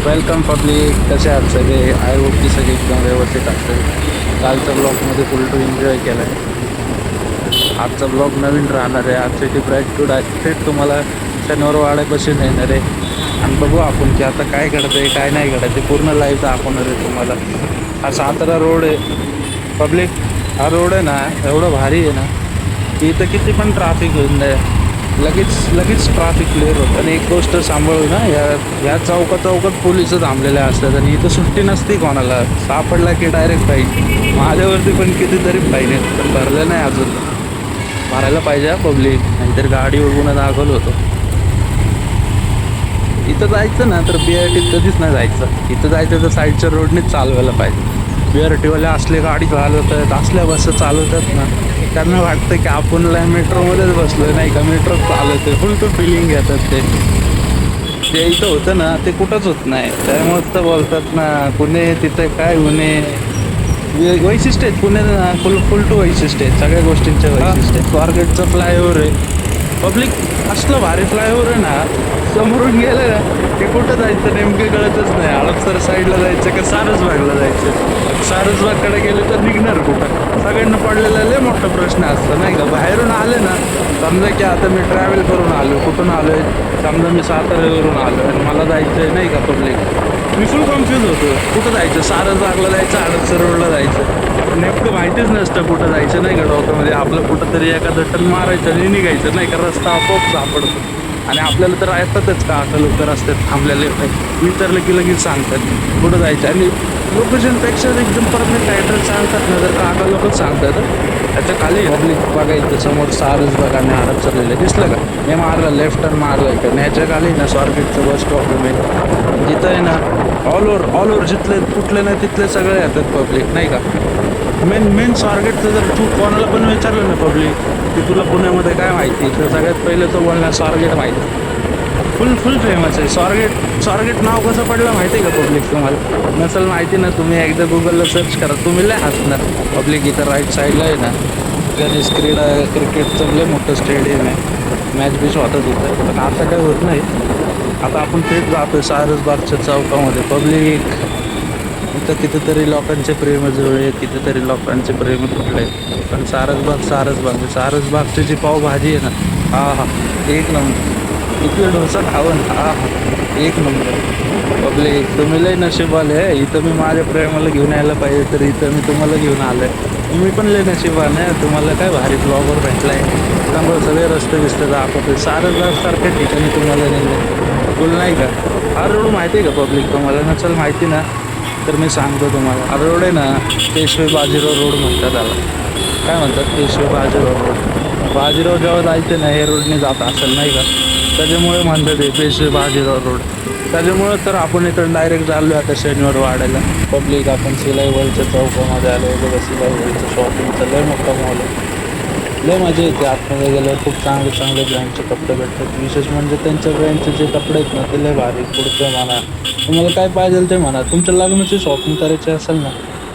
Welcome public. कसे आहात सगळे? आय होप की सगळे एकदम व्यवस्थित असेल. कालच्या ब्लॉगमध्ये फुल टू एन्जॉय केला आहे. आजचा ब्लॉग नवीन राहणार आहे. आजची ती ब्राईट टू डायरेक्ट तुम्हाला शनिवार वाड्यापाशी नेणार आहे आणि बघू आपण की आता काय घडतं आहे काय नाही घडत आहे. पूर्ण लाईव्ह दाखवणार आहे तुम्हाला. हा सातारा रोड आहे पब्लिक. हा रोड आहे ना एवढं भारी आहे ना की इथं किती पण ट्रॅफिक होऊन जाईल लगेच ट्रॅफिक क्लिअर होतं. आणि एक गोष्ट सांभाळू ना, या चौकात पोलिस थांबलेले असतात आणि इथं सुट्टी नसते कोणाला. सापडला की डायरेक्ट फाईन. माझ्यावरती पण कितीतरी फाईन आहेत पण भरलं नाही अजून. भरायला पाहिजे पब्लिक, नाहीतर गाडी बघून दाखवलं होतं. इथं जायचं ना तर BRTत कधीच नाही जायचं. इथं जायचं तर साईडच्या रोडनेच चालवायला पाहिजे. BRTवाले असले गाडी चालवतात, असल्या बस चालवतात ना, त्यांना वाटतं की आपण मेट्रोमध्येच बसलो नाही का, मेट्रो चालवते. फुल टू फिलिंग घेतात ते. जे इथं होतं ना ते कुठंच होत नाही. त्यामुळे तर बोलतात ना पुणे तिथं काय होणे. वैशिष्ट्य आहेत पुणे ना, फुल टू वैशिष्ट्य आहेत सगळ्या गोष्टींचे वैशिष्ट्य. स्वारगेटचं फ्लायओव्हर आहे पब्लिक. असलं भारी फ्लायओव्हर आहे ना, समोरून गेलं ना ते कुठं जायचं नेमकं कळतच नाही. हडपसर साईडला जायचं का सारसबागला जायचं. सारसबागकडे गेले तर निघणार कुठं? सगळ्यांना पडलेला लय मोठा प्रश्न असतो नाही का. बाहेरून आले ना, समजा की आता मी ट्रॅव्हल करून आलो. कुठून आलो आहे? समजा मी साताऱ्यावरून आलो आणि मला जायचं आहे नाही का पब्लिक, मी फुल कन्फ्यूज होतो. कुठं जायचं? सारसबागला जायचं, हडपसर रोडला जायचं. नेमकं माहितीच नसतं कुठं जायचं नाही का. डोक्यामध्ये आपलं कुठं तरी एखादं टन मारायचं आणि निघायचं नाही का. रस्ता आपोआप सापडतो. आणि आपल्याला तर येतातच का आता लोक रस्त्यात थांबलेले विचारलं की लगेच सांगतात कुठं जायचं. आणि लोकेशनपेक्षा एकदम परफेक्ट ॲड्रेस सांगतात ना, जर का आता लोकच सांगतात. त्याच्या खाली पब्लिक बघायचं समोर सारसबाग आणि हडपसर दिसलं का? मी मारलं लेफ्ट टर्न मारलं का नाही. ह्याच्या खाली ना स्वारगेटचं बस स्टॉप आहे. तिथं आहे ना ऑल ओव्हर जिथले कुठले नाही तिथले सगळे येतात पब्लिक नाही का. मेन स्वारगेटचं जर तू कोणाला पण विचारलं ना पब्लिक की तुला पुण्यामध्ये काय माहिती, तर सगळ्यात पहिलं तो बोलणार स्वारगेट माहिती. फुल फेमस आहे स्वारगेट नाव कसं पडलं माहिती आहे का पब्लिक तुम्हाला? नसेल माहिती ना, तुम्ही एकदा गुगलला सर्च करा. तुम्ही लय हसणार पब्लिक. इथं राईट साईडला आहे ना गणेश क्रिकेटचं लय मोठं स्टेडियम आहे. मॅच बीच होतं तिथं, पण आता काय होत नाही. आता आपण तेच जातो सारसबागच्या चौकामध्ये पब्लिक. इथं कितीतरी लोकांचे प्रेम जुळले, कितीतरी लोकांचे प्रेम तुटले. पण सारसबागची जी पावभाजी आहे ना, हा एक नंबर. इथलं डोसा खावं ना, एक नंबर पब्लिक. तुम्ही लय नशिबाले. इथं मी माझ्या प्रेमाला घेऊन यायला पाहिजे, तर इथं मी तुम्हाला घेऊन आलो आहे. तुम्ही पण लय नशिबाने. तुम्हाला काय भारी ब्लॉगर भेटला आहे. त्यामुळे सगळे रस्ते दाखवते. सारसबागसारख्या ठिकाणी तुम्हाला नाही फुल नाही का. हा रोड माहिती आहे का पब्लिक तुम्हाला? नसेल माहिती ना तर मी सांगतो तुम्हाला. हा रोड आहे ना पेशवे बाजीराव रोड म्हणतात त्याला. काय म्हणतात? पेशवे बाजीराव रोड. बाजीराव जेव्हा जायचं ना हे रोडने जात असेल नाही का, त्याच्यामुळे म्हणतात ते पेशवे बाजीराव रोड. त्याच्यामुळं तर आपण इकडं डायरेक्ट चाललो आता शनिवार वाड्याला पब्लिक. आपण सिलाई वर्ल्डच्या चौकामध्ये आलो. बघा सिलाई वर्ल्डचं शॉपिंगचं लय मोठा मॉल आहे. लय मजा येते आतमध्ये गेल्यावर. खूप चांगले ब्रँडचे कपडे भेटतात. विशेष म्हणजे त्यांच्या ब्रँडचे जे कपडे आहेत ना ते लय भारी. पुढचं म्हणा, तुम्हाला काय पाहिजे ते म्हणा. तुमच्या लग्नाची शॉपिंग करायची असेल ना,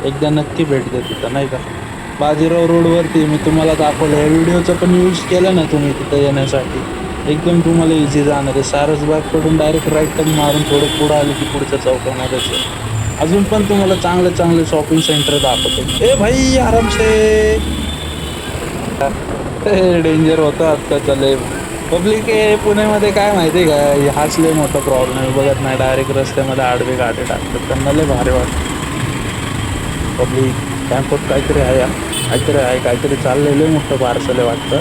एकदा नक्की भेट द्या तिथं नाही का. बाजीराव रोडवरती मी तुम्हाला दाखवलं. या व्हिडिओचा पण यूज केला ना तुम्ही तिथं येण्यासाठी, एकदम तुम्हाला इझी जाणार आहे. सारसबागकडून डायरेक्ट राईट टर्न मारून थोडं पुढं आलं की पुढच्या चौकामध्येच आहे. अजून पण तुम्हाला चांगले शॉपिंग सेंटर दाखवतो. ए भाई आराम से. डेंजर होतं आत्ताचा लय पब्लिक. हे पुण्यामध्ये काय माहिती आहे का, हाच लय मोठा प्रॉब्लेम आहे. बघत नाही डायरेक्ट रस्त्यामध्ये आडवे गाडी टाकतात. त्यांना लय भारी वाटतं पब्लिक. कॅम्पत काहीतरी आहे काहीतरी चाललेलं मोठं पार्सल आहे वाटतं.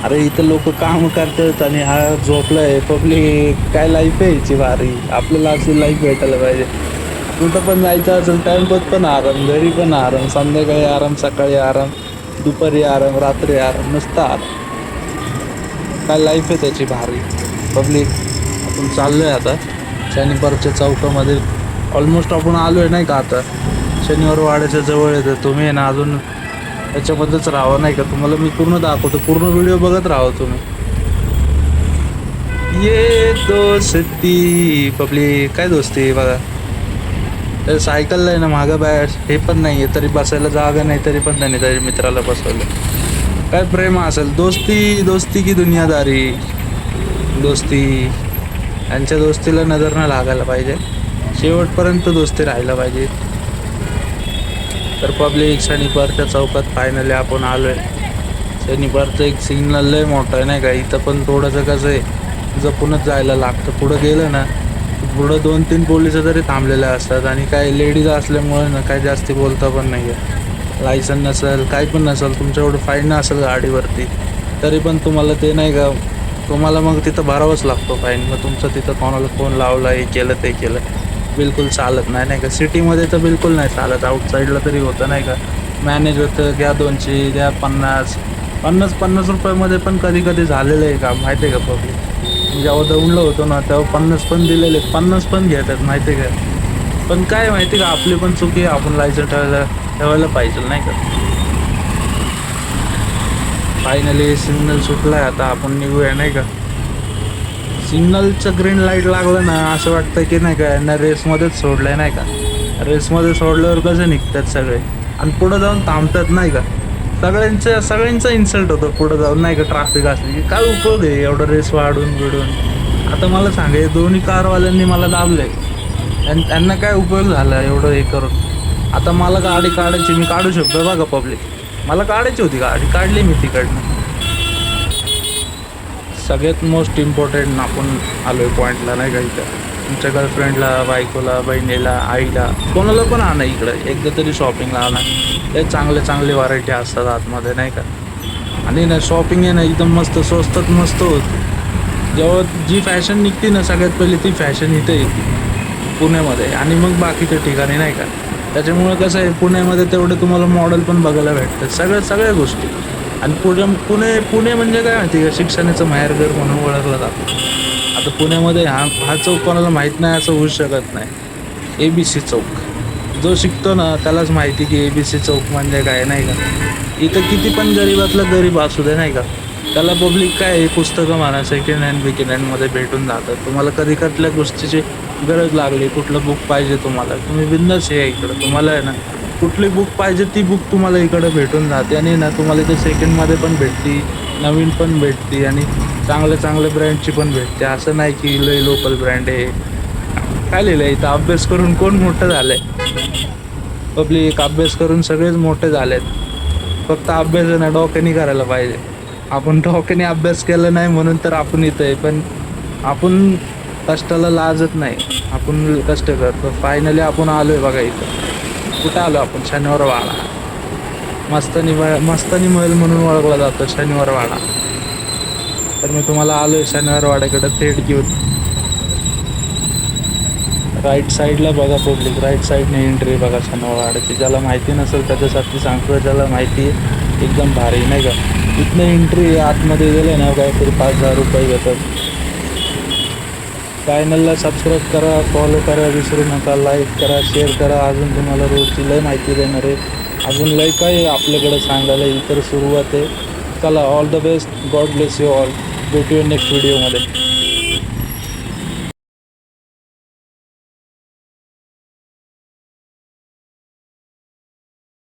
अरे इथं लोक काम करतात आणि हा झोपलाय पब्लिक. काय लाईफ आहे याची भारी. आपल्याला अशी लाईफ भेटायला पाहिजे. कुठं पण जायचं असेल टाइमपास पण आराम, घरी पण आराम, संध्याकाळी आराम, सकाळी आराम, दुपारी आराम, रात्री आराम, नुसता आराम. काय लाईफ आहे त्याची भारी पब्लिक. आपण चाललोय आता शनिवारच्या चौकामध्ये. ऑलमोस्ट आपण आलो आहे नाही का. आता शनिवार वाड्याच्या जवळ येतं. तुम्ही ना अजून याच्याबद्दलच राहावं नाही का. तुम्हाला मी पूर्ण दाखवतो. पूर्ण व्हिडिओ बघत राहा तुम्ही. ये दोस्ती पब्लिक. काय दोस्ती बघा. सायकलला आहे ना मागं हे पण नाही आहे, तरी बसायला जागा नाही, तरी पण त्याने त्याच्या मित्राला बसवलं. काय प्रेम असेल. दोस्ती की दुनियादारी. दोस्ती त्यांच्या दोस्तीला नजर न लागायला पाहिजे, शेवटपर्यंत दोस्ती राहायला पाहिजे. तर पब्लिक शनिवारच्या चौकात फायनली आपण आलो आहे. शनिवारचं एक सिग्नल लय मोठं आहे नाही का, इथं पण थोडंसं कसं आहे जपूनच जायला लागतं. पुढं गेलं ना पुढं 2-3 पोलिस तरी थांबलेले असतात आणि काही लेडीज असल्यामुळे ना काही जास्ती बोलता पण नाही आहे. लायसन नसेल काही पण नसेल तुमच्या एवढं फाईन नसेल गाडीवरती तरी पण तुम्हाला ते नाही का तुम्हाला मग तिथं भरावंच लागतो फाईन. मग तुमचं तिथं कोणाला फोन लावला हे केलं ते केलं बिलकुल चालत नाही नाही का. सिटीमध्ये तर बिलकुल नाही चालत, आउटसाईडला तरी होतं नाही का, मॅनेज होतं. घ्या 200 द्या 50 रुपयामध्ये पण कधी कधी झालेलं आहे का माहिती आहे का. पब्लिक जेव्हा दौंडलं होतो ना तेव्हा 50 पण दिलेले, 50 पण घेतात माहिती आहे का. पण काय माहिती का आपली पण चुकी आहे, आपण लायसन ठेवायला पाहिजे नाही का. फायनली सिग्नल सुटला आहे, आता आपण निघूया नाही का. सिग्नलचं ग्रीन लाईट लागलं ना असं वाटतं की नाही का यांना रेसमध्येच सोडलं आहे नाही का. रेसमध्ये सोडल्यावर कसं निघतात सगळे आणि पुढं जाऊन थांबतात नाही का. सगळ्यांचा इन्सल्ट होतो पुढं जाऊन नाही का. ट्रॅफिक असली की काय उपयोग आहे एवढं रेस वाढून बिडून. आता मला सांगा दोन्ही कारवाल्यांनी मला दाबले, त्यांना काय उपयोग झाला एवढं हे करून. आता मला गाडी काढायची, मी काढू शकतो बघा पब्लिक, मला काढायची होती गाडी, काढली मी तिकडनं. सगळ्यात मोस्ट इम्पॉर्टंट आपण आलो आहे पॉईंटला नाही का. इथं तुमच्या गर्लफ्रेंडला, बायकोला, बहिणीला, आईला कोणाला पण आणा इकडं एकदा तरी शॉपिंगला आणा. ते चांगले व्हरायटी असतात आतमध्ये नाही का. आणि ना शॉपिंग आहे ना एकदम मस्त स्वस्तात मस्त होती. जेव्हा जी फॅशन निघते ना सगळ्यात पहिली ती फॅशन इथं येते पुण्यामध्ये आणि मग बाकीच्या ठिकाणी नाही का. त्याच्यामुळं कसं आहे पुण्यामध्ये तेवढं तुम्हाला मॉडेल पण बघायला भेटतं सगळ्या गोष्टी. आणि पुणे म्हणजे काय माहिती का, शिक्षणाचं माहेरघर म्हणून ओळखलं जातं. आता पुण्यामध्ये हा चौक कोणाला माहीत नाही असं होऊ शकत नाही. ABC चौक जो शिकतो ना त्यालाच माहिती की ABC चौक म्हणजे काय नाही का. इथं किती पण गरीबातला गरीब असू दे नाही का, त्याला पब्लिक काय पुस्तकं म्हणा सेकंड हँडमध्ये भेटून जातं. तुम्हाला कधी कुठल्या गोष्टीची गरज लागली, कुठलं बुक पाहिजे तुम्हाला, तुम्ही बिंदास या इकडं. तुम्हाला आहे ना कुठली बुक पाहिजे ती बुक तुम्हाला इकडं भेटून जाते. आणि ना तुम्हाला इथे सेकंडमध्ये पण भेटते, नवीन पण भेटते आणि चांगल्या ब्रँडची पण भेटते. असं नाही की लय लोकल ब्रँड आहे. काय लिहिलं आहे इथं, अभ्यास करून कोण मोठं झालं आहे. पब्लिक अभ्यास करून सगळेच मोठे झालेत. फक्त अभ्यास आहे ना डोक्याने करायला पाहिजे. आपण डोक्याने अभ्यास केला नाही म्हणून तर आपण इथं आहे. पण आपण कष्टाला लाजत नाही, आपण कष्ट करतो. फायनली आपण आलो आहे बघा इथं. कुठं आलो आपण, शनिवार वाडा. मस्तानी महल म्हणून ओळखला जातो शनिवार वाडा. तर मी तुम्हाला आलो आहे शनिवार वाड्याकडं थेट घेऊन. राईट साईडला बघा पब्लिक, राईट साईडने एंट्री बघा शनिवार वाड्याची. ज्याला माहिती नसेल त्याच्यासाठी सांगतो, ज्याला माहिती आहे एकदम भारी नाही का. इथनं एंट्री आतमध्ये गेले ना काहीतरी 5,000 रुपये घेतात. चॅनलला सबस्क्राईब करा, फॉलो करा विसरू नका, लाईक करा, शेअर करा. अजून तुम्हाला रोजची लय माहिती देणार आहे, अजून लय काय आपल्याकडे सांगायला. इतर सुरुवात आहे. चला, all the best, God bless you all. भेटूया नेक्स्ट व्हिडिओमध्ये.